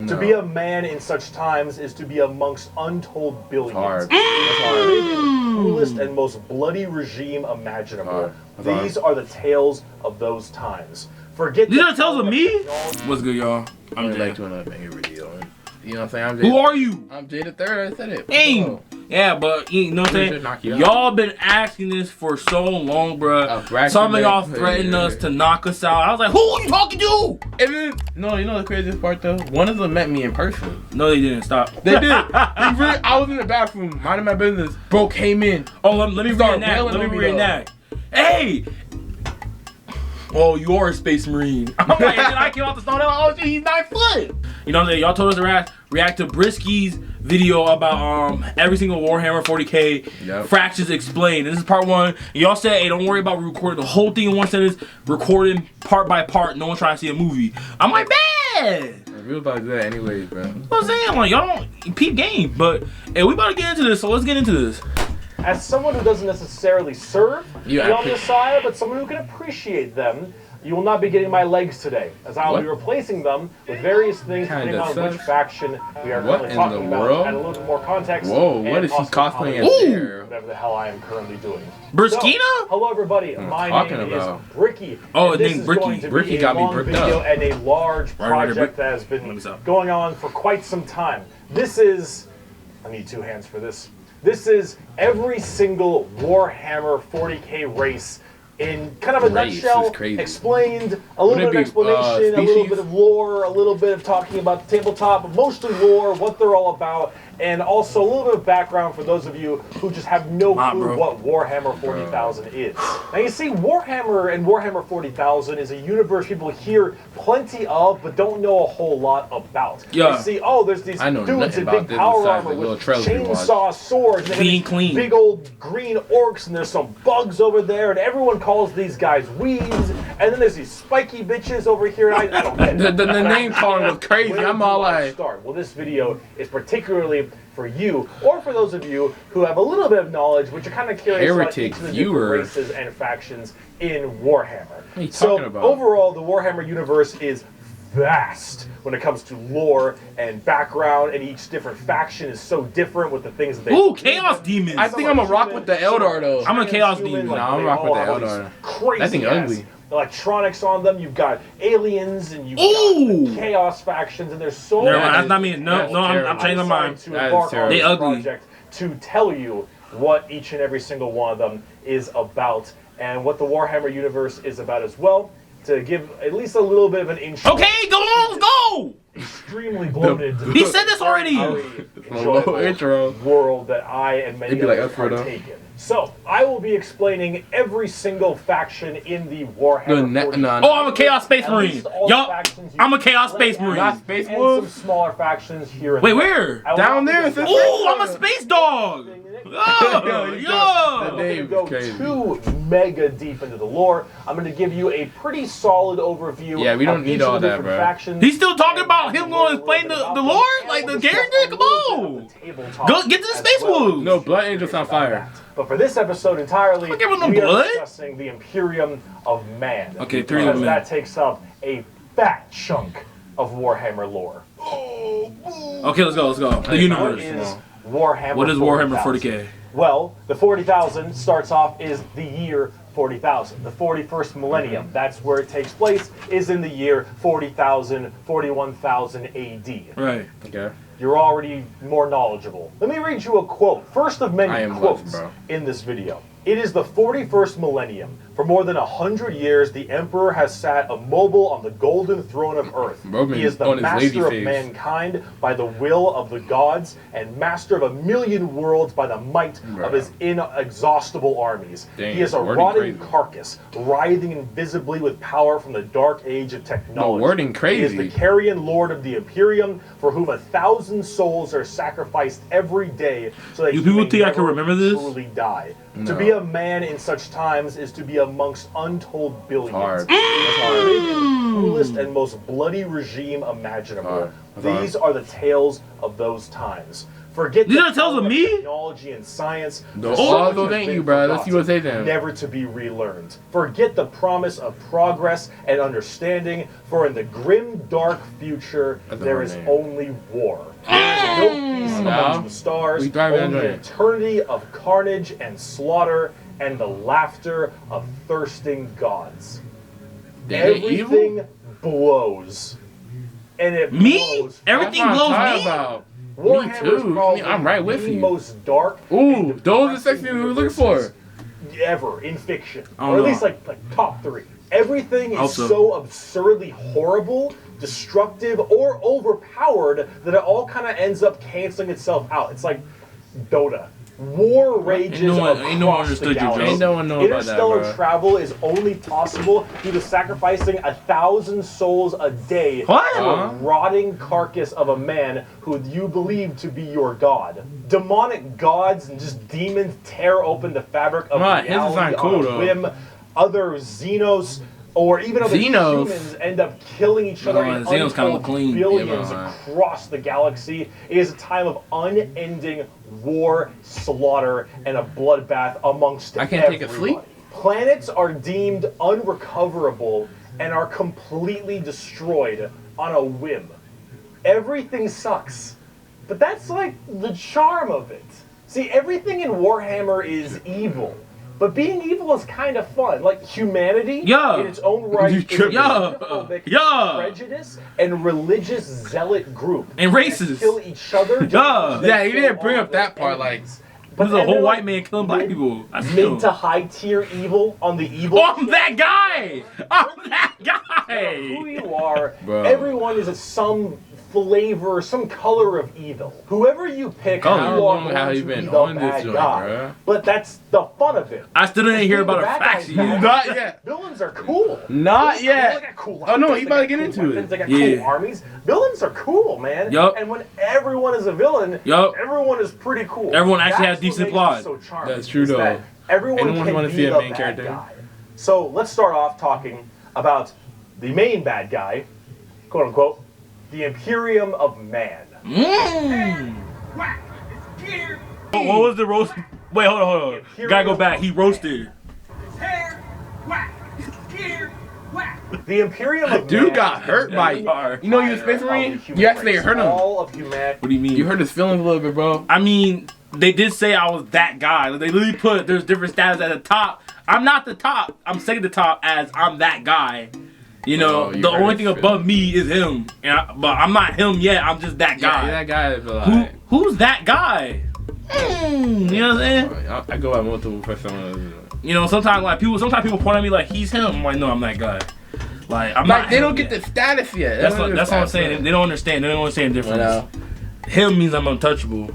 To be a man in such times is to be amongst untold billions. Hard. The cruelest and most bloody regime imaginable. These are the tales of those times. Forget these are tales of me? What's good, y'all? I'm Jay. To another banger video. You know what I'm saying? Who are you? I'm Jay the Third. I said it. Dang. Yeah, but you know what I'm saying? Y'all been asking this for so long, bro. Some of y'all threatened us to knock us out. I was like, who are you talking to? And then, no, you know the craziest part though? One of them met me in person. No, they didn't. Stop. They did. I was in the bathroom, minding my business. Bro came in. Oh, let me reenact. Let me reenact. Hey! Oh, you are a space marine. I'm like, and then I came out the stone. Oh, shit, he's 9 foot. You know what I'm saying? Y'all told us to react to Brisky's video about every single Warhammer 40k fractions explained. And this is part 1. Y'all said, hey, don't worry about recording the whole thing in one sentence. Recording part by part. No one trying to see a movie. I'm like, man. We was about to do that anyways, bro. You know what I'm saying? Like, y'all don't peep game. But hey, we about to get into this, so let's get into this. As someone who doesn't necessarily serve the Messiah, but someone who can appreciate them, you will not be getting my legs today, as I will be replacing them with various things depending on which faction we are currently talking about, and a little bit more context. Whoa, what is he cosplaying as there? Whatever the hell I am currently doing. Briskina? So, hello everybody, my name is Bricky. Oh, his name's Bricky. Bricky got me bricked up. And a large project that has been going on for quite some time. This is, I need 2 hands for this. This is every single Warhammer 40k race in kind of a nutshell, explained, a little bit of explanation, a little bit of lore, a little bit of talking about the tabletop, but mostly lore, what they're all about, and also a little bit of background for those of you who just have no clue what Warhammer 40,000 is. Now you see, Warhammer and Warhammer 40,000 is a universe people hear plenty of, but don't know a whole lot about. Yeah. You see, oh, there's these dudes in big power armor with chainsaw swords, and clean. Big old green orcs, and there's some bugs over there, and everyone calls these guys weeds, and then there's these spiky bitches over here, and I don't get it. The name calling was crazy. I'm all like... Well, this video is particularly for you, or for those of you who have a little bit of knowledge, which are kind of curious about each of the different races and factions in Warhammer. So, overall, the Warhammer universe is vast when it comes to lore and background, and each different faction is so different with the things that they Ooh, Chaos Demons! I think I'm gonna rock with the Eldar, though. I'm a Chaos Demon. No, I'm rock with the Eldar. That thing ugly. Electronics on them, you've got aliens, and you've got the Chaos factions, and there's so many. That's not me. No, I'm changing my mind. They ugly. To tell you what each and every single one of them is about, and what the Warhammer universe is about as well, to give at least a little bit of an intro. Okay, go on, let's go! Extremely bloated. He said this already! Enjoyable world that I and many others partake in. So, I will be explaining every single faction in the Warhammer. Oh, I'm a Chaos Space Marine. Yup, I'm a Chaos Space Marine. And some smaller factions here and Wait, where? Down there. Oh, I'm a Space Dog. Oh, yo. I'm going to go too mega deep into the lore. I'm going to give you a pretty solid overview. Yeah, we don't need all that, bro. Factions. He's still talking about him going to explain the lore? Like the character? Come on. Go get to the Space Wolves. No, Blood Angel's on fire. But for this episode entirely, we are discussing the Imperium of Man. Okay, 3 of them. That takes up a fat chunk of Warhammer lore. Okay, let's go. The universe. What is Warhammer 40k? Well, the 40,000 starts off is the year 40,000. The 41st millennium, that's where it takes place, is in the year 40,000, 41,000 AD. Right. Okay. You're already more knowledgeable. Let me read you a quote, first of many quotes in this video. It is the 41st millennium. For more than 100 years, the Emperor has sat immobile on the golden throne of Earth. He is the master of mankind by the will of the gods, and master of 1,000,000 worlds by the might of his inexhaustible armies. He is a rotting carcass, writhing invisibly with power from the dark age of technology. He is the carrion lord of the Imperium, for whom 1,000 souls are sacrificed every day, so that you people think I can remember this? Truly die. No. To be a man in such times is to be amongst untold billions. The cruelest and most bloody regime imaginable. These are the tales of those times. Forget You the don't tell power of me? technology and science. No, for all so much those has ain't been you, bro. Let's see what they forgotten, say. never to be relearned. Forget the promise of progress and understanding, for in the grim, dark future, That's a there hard is name. only war. There is no peace Now, amongst the stars, we thrive in only Android. eternity of carnage and slaughter, and the laughter of thirsting gods. They evil? Everything blows. And it Me? blows. Everything That's what blows I'm me? talking about. Warhammer too. is probably I'm right with the you. most dark Ooh, and those are depressing sexy we were looking for. universes ever in fiction. I Or don't at least know. like top 3. Everything is Also. so absurdly horrible, destructive, or overpowered that it all kind of ends up canceling itself out. It's like Dota. War rages Ain't no one across understood the your galaxy. joke. Ain't no one know about that, Interstellar bro. travel is only possible due to sacrificing 1,000 souls a day What? to a rotting carcass of a man who you believe to be your god. Demonic gods and just demons tear open the fabric of Right, his reality design cool, on a though. whim. Other Xenos or even other Xenos? humans end up killing each other in Xenos kinda untold look clean. billions Yeah, man. across the galaxy. It is a time of unending war, slaughter, and a bloodbath amongst I can't take a everybody. fleet? Planets are deemed unrecoverable and are completely destroyed on a whim. Everything sucks. But that's like the charm of it. See, everything in Warhammer is evil. But being evil is kind of fun. Like humanity, Yeah. in its own right, You is a tripping. Yeah. xenophobic, Yeah. prejudice, and religious zealot group. And that racist. kill each other. just Yeah. as they Yeah, you kill didn't bring all up that their part, enemies. There's a and whole they're, white like, man killing black mid- people. I see Mid him. to high tier evil on the evil. Oh, I'm that guy! I'm that Who guy! you are, Bro. everyone is some flavor, some color of evil. Whoever you pick, Color. you I are don't know going how to you be been the on this bad joint, guy. bruh. But that's the fun of it. I still didn't hear about a Being the bad faction. guy's bad. Not yet. Villains are cool. Not They yet. got cool Oh, no, outfits, he they about to got get cool into weapons, it. They got Yeah. cool armies. Villains are cool, man. Yup. And when everyone is a villain, Yup. everyone is pretty cool. Everyone actually has That's what decent makes plot. it So charming, That's true, is that though. Everyone Anyone can wanna be see a the main bad character? guy. So let's start off talking about the main bad guy, quote unquote, the Imperium of Man. Mmm. What was the roast? Wait, hold on. Gotta go back. He roasted. The Imperium of Dude Man got hurt by Yeah, you know you a space marine? You actually hurt him. All of humanity. What do you mean? You hurt his feelings a little bit, bro. I mean, they did say I was that guy. Like, they literally put there's different status at the top. I'm not the top. I'm second to top as I'm that guy. You know, Oh, you the hurt only his thing above me is him. But I'm not him yet. I'm just that Yeah, guy. that guy is like. Who's that guy? You know what I'm saying? I go at multiple for someone. You know, sometimes people point at me like he's him. I'm like, no, I'm that guy. Like I'm Like not. they him don't get yet. the status yet. That's what I'm saying. They don't understand. They don't understand the difference. Him means I'm untouchable.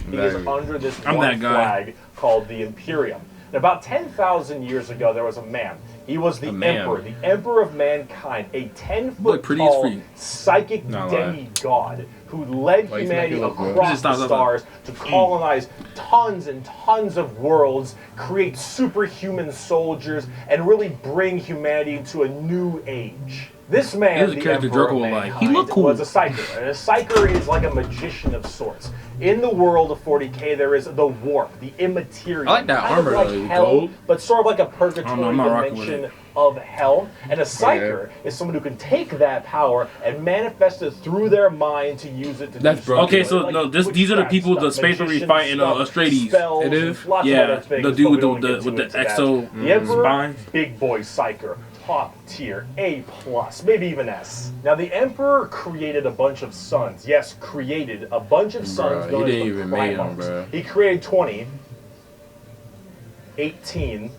He is under this I'm one that guy. flag called the Imperium. And about 10,000 years ago, there was a man. He was the Emperor, the Emperor of mankind, a 10-foot Look pretty as tall free. psychic Not lying. demigod who led Why you humanity making it look good? across Just the stop. stars to colonize tons and tons of worlds, create superhuman soldiers, and really bring humanity into a new age. This man, Here's a the character Emperor Draco of would like. mankind, He look cool. was a psyker. And a psyker is like a magician of sorts. In the world of 40k, there is the warp, the immaterial. I like that kind armor, of like though, hell, gold. but sort of like a I don't purgatory know, I'm not rocking with dimension it. of hell. And a psyker is someone who can take that power and manifest it through their mind to use it to That's do broken. Okay, something. so Like no, these are the witchcraft people stuff, the space marines magician fight in stuff, Austrades. spells, It is? lots of Yeah, other things, the but dude we with don't the get too with the into that. exo The Emperor, spine. big boy psyker, top tier, A+, maybe even S. Now the Emperor created a bunch of suns. Yes, created a bunch of suns. Bruh, known he as didn't the even make 'em, Primarchs. bruh. He created 18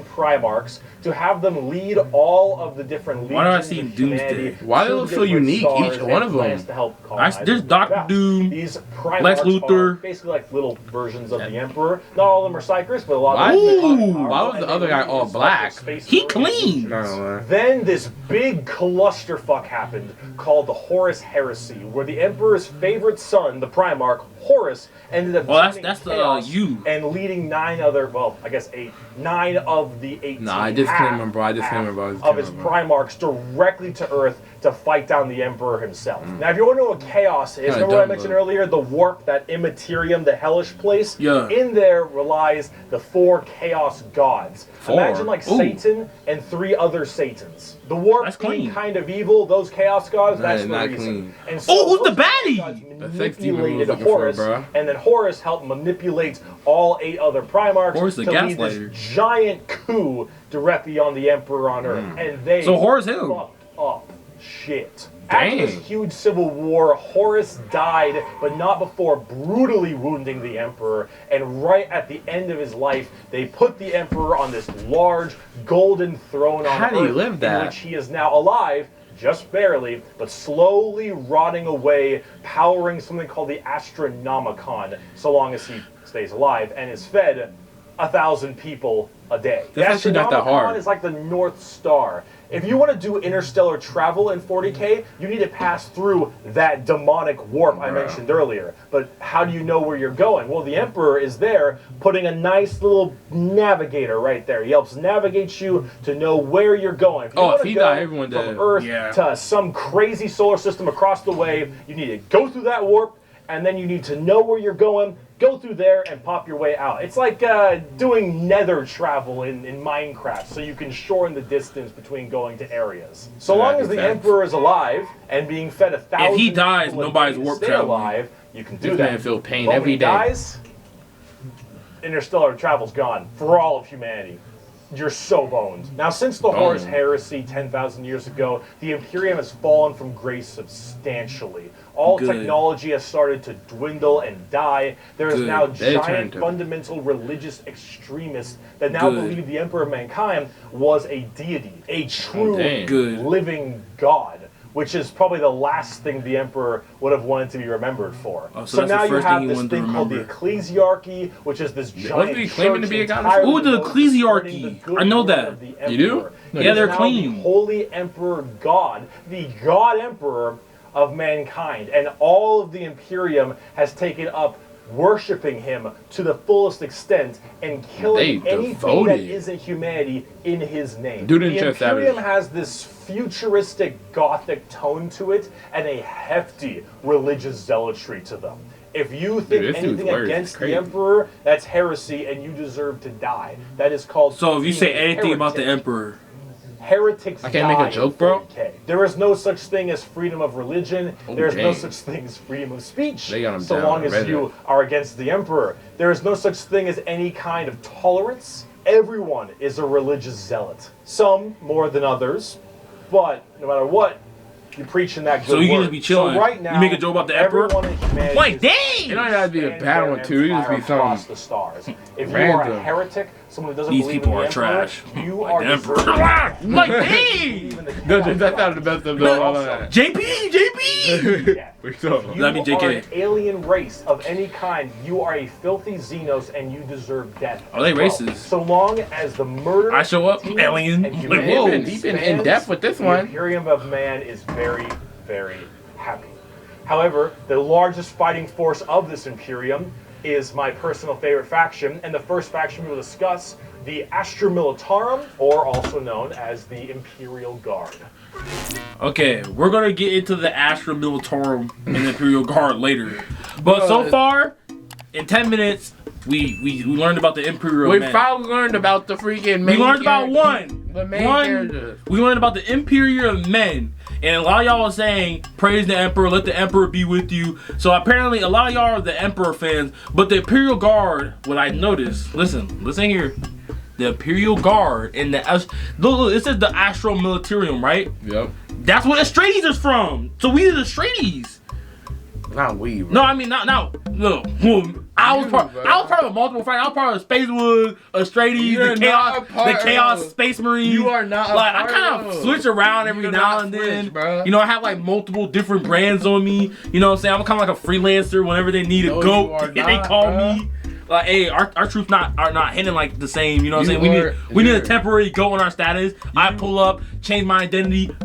Primarchs to have them lead all of the different legions Why do I see of Doomsday? humanity Why do to they look so different unique, stars each and one of them? plans to help colonize There's and Doctor move out. Doom, These Primarchs Lex are Luthor. basically like little versions of the Emperor. Not all of them are psychers, but a lot Why of them Ooh, are why powerful, was the and other they guy lead all these black? Space He Marine clean. legions. Then this big clusterfuck happened called the Horus Heresy, where the Emperor's favorite son, the Primarch, Horus, ended up Well, joining that's the, chaos you. and leading 9 other, well, I guess 8, 9 of the 18 Nah, I disclaimer, bro. I disclaimer, bro. I of his disclaimer, bro. Primarchs directly to Earth to fight down the Emperor himself. Now, if you want to know what chaos is, remember what I mentioned earlier? The warp, that immaterium, the hellish place? Yeah. In there relies the 4 chaos gods. 4? Imagine like Satan and 3 other Satans. The warp being kind of evil, those chaos gods, that's the reason. Clean. And so who's the baddie? Manipulated Horus, and then Horus helped manipulate all 8 other Primarchs to lead this giant coup directly on the Emperor on Earth. And they Horus who? fucked up shit. Dang. After this huge civil war, Horus died, but not before brutally wounding the Emperor. And right at the end of his life, they put the Emperor on this large golden throne on Earth, do you live that? in which he is now alive, just barely, but slowly rotting away, powering something called the Astronomicon, so long as he stays alive, and is fed 1,000 people a day. That's actually not that hard. Is like the North Star. If you want to do interstellar travel in 40k, you need to pass through that demonic warp I mentioned earlier. But how do you know where you're going? Well, the Emperor is there putting a nice little navigator right there. He helps navigate you to know where you're going. If you if he died, everyone from dead. Earth to some crazy solar system across the way, you need to go through that warp, and then you need to know where you're going, go through there, and pop your way out. It's like doing nether travel in Minecraft, so you can shorten the distance between going to areas. So long as the Emperor is alive and being fed 1,000 If he dies, nobody's warp traveling. alive, you can do This that. man feel pain But when every he day. dies, interstellar travel's gone for all of humanity. You're so boned. Now, since the Horus heresy 10,000 years ago, the Imperium has fallen from grace substantially. All technology has started to dwindle and die. There is now giant fundamental religious extremists that now believe the Emperor of Mankind was a deity, a true living god, which is probably the last thing the Emperor would have wanted to be remembered for. So now you have this thing called the ecclesiarchy, which is this giant church. Claiming to be a god? Ooh, the ecclesiarchy. I know that. You do? Yeah, they're clean. The Holy Emperor God, the God Emperor of mankind, and all of the Imperium has taken up worshiping him to the fullest extent and killing anything that isn't humanity in his name. The Imperium has this futuristic gothic tone to it and a hefty religious zealotry to them. If you think anything against the Emperor, that's heresy and you deserve to die. That is called So if you say anything about the Emperor, heretics I can't make a joke, bro. There is no such thing as freedom of religion. There is no such thing as freedom of speech. So long as you are against the Emperor. There is no such thing as any kind of tolerance. Everyone is a religious zealot. Some more than others, but no matter what, you're preaching that good so you can word. just be chilling. So right now, you make a joke about the Emperor. Wait, dang! It don't have to be a bad one too. You just be across the stars. If you are a heretic, someone who doesn't believe in the Emperor, trash. You are the Emperor. like dang! That's not the best of them. JP! Yeah. You are an alien race of any kind. You are a filthy Xenos, and you deserve death. Are they racist? So long as the murder, I show up, alien. and Like, whoa. He's been in depth with this the one. Imperium of Man is very, very happy. However, the largest fighting force of this Imperium is my personal favorite faction, and the first faction we will discuss, the Astra Militarum, or also known as the Imperial Guard. Okay, we're gonna get into the Astra Militarum and the Imperial Guard later. But so far, in 10 minutes, we learned about the Imperial We Men. finally learned about the freaking main We learned about The main character. We learned about the Imperial Men. And a lot of y'all are saying, praise the Emperor, let the Emperor be with you. So apparently a lot of y'all are the Emperor fans. But the Imperial Guard, what I noticed, listen here. The Imperial Guard and look, it says the Astro Militarium, right? Yep. That's what Astrades is from. So we are the Astrades. Not we, bro. No, I mean, no. I was part of multiple factions. I was part of Space Wolves, Astrades, the Chaos Space Marines. You are not like, I kind of switch around every now and then. Bro. You know, I have like multiple different brands on me. You know what I'm saying? I'm kind of like a freelancer. Whenever they need a goat, they call me. Like, hey, our troops are not hitting like the same. You know what I'm saying? We need a temporary goat on our status. I pull up, change my identity.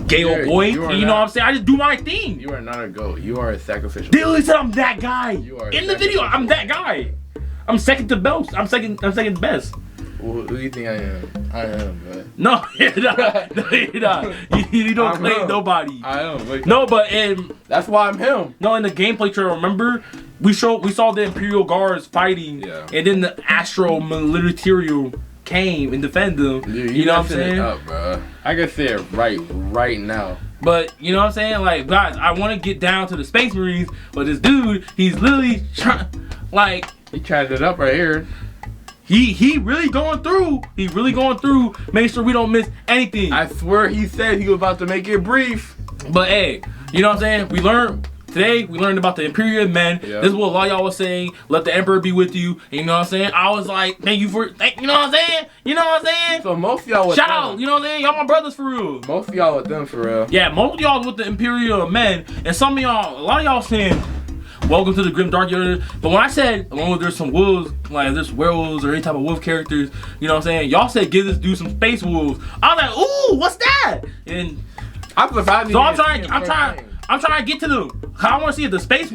Gay old boy, you know what I'm saying? I just do my thing. You are not a goat. You are a sacrificial. They literally said I'm that guy. You are in the video. I'm that guy. I'm second to best. I'm second best. Who do you think I am? I am, bro. No, you're not. No, you're not. You don't claim nobody. I am. Wait. No, but that's why I'm him. No, in the gameplay trailer, remember we saw the Imperial Guards fighting, and then the Astro Militario came and defended them. Dude, you know what I'm saying? Up, bro. I can say it right now. But you know what I'm saying? Like, guys, I want to get down to the Space Marines, but this dude, he's literally trying, like, he tried it up right here. He really going through. He really going through. Make sure we don't miss anything. I swear he said he was about to make it brief. But hey, you know what I'm saying? We learned about the Imperial men. This is what a lot of y'all was saying. Let the Emperor be with you. You know what I'm saying? I was like, you know what I'm saying? You know what I'm saying? So most of y'all with shout out, you know what I'm saying? Y'all my brothers for real. Most of y'all with them for real. Yeah, most of y'all with the Imperial men, and some of y'all, a lot of y'all saying, welcome to the Grim Dark Yard. But when I said, along with there's some wolves, like there's werewolves or any type of wolf characters, you know what I'm saying? Y'all said give this dude some space wolves. I was like, ooh, what's that? And I'm trying to get to them. I want to see if the space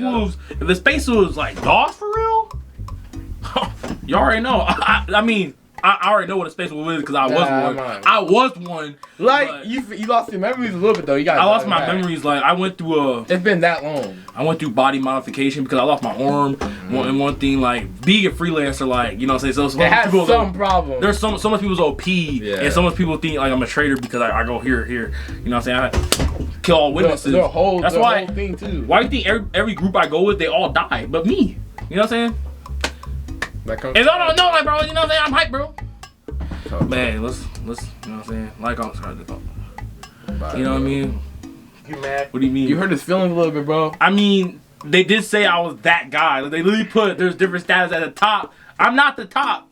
wolves, like dogs for real. You already know. I mean, I already know what a space wolf is because I was one. I was one. Like you lost your memories a little bit though. I lost my memories. Like I went through it's been that long. I went through body modification because I lost my arm. And one thing, like being a freelancer, like you know, what I'm saying, so it has some problem. There's so much people's OP, and so much people think like I'm a traitor because I go here. You know what I'm saying? I kill all witnesses. That's whole thing too. Why do you think every group I go with they all die, but me? You know what I'm saying? Like bro, you know what I'm saying? I'm hype, bro. Man, let's you know what I'm saying? Like on subscribe to the You know what I mean? You mad? What do you mean? You hurt his feelings a little bit, bro. I mean, they did say I was that guy. Like, they literally put there's different status at the top. I'm not the top.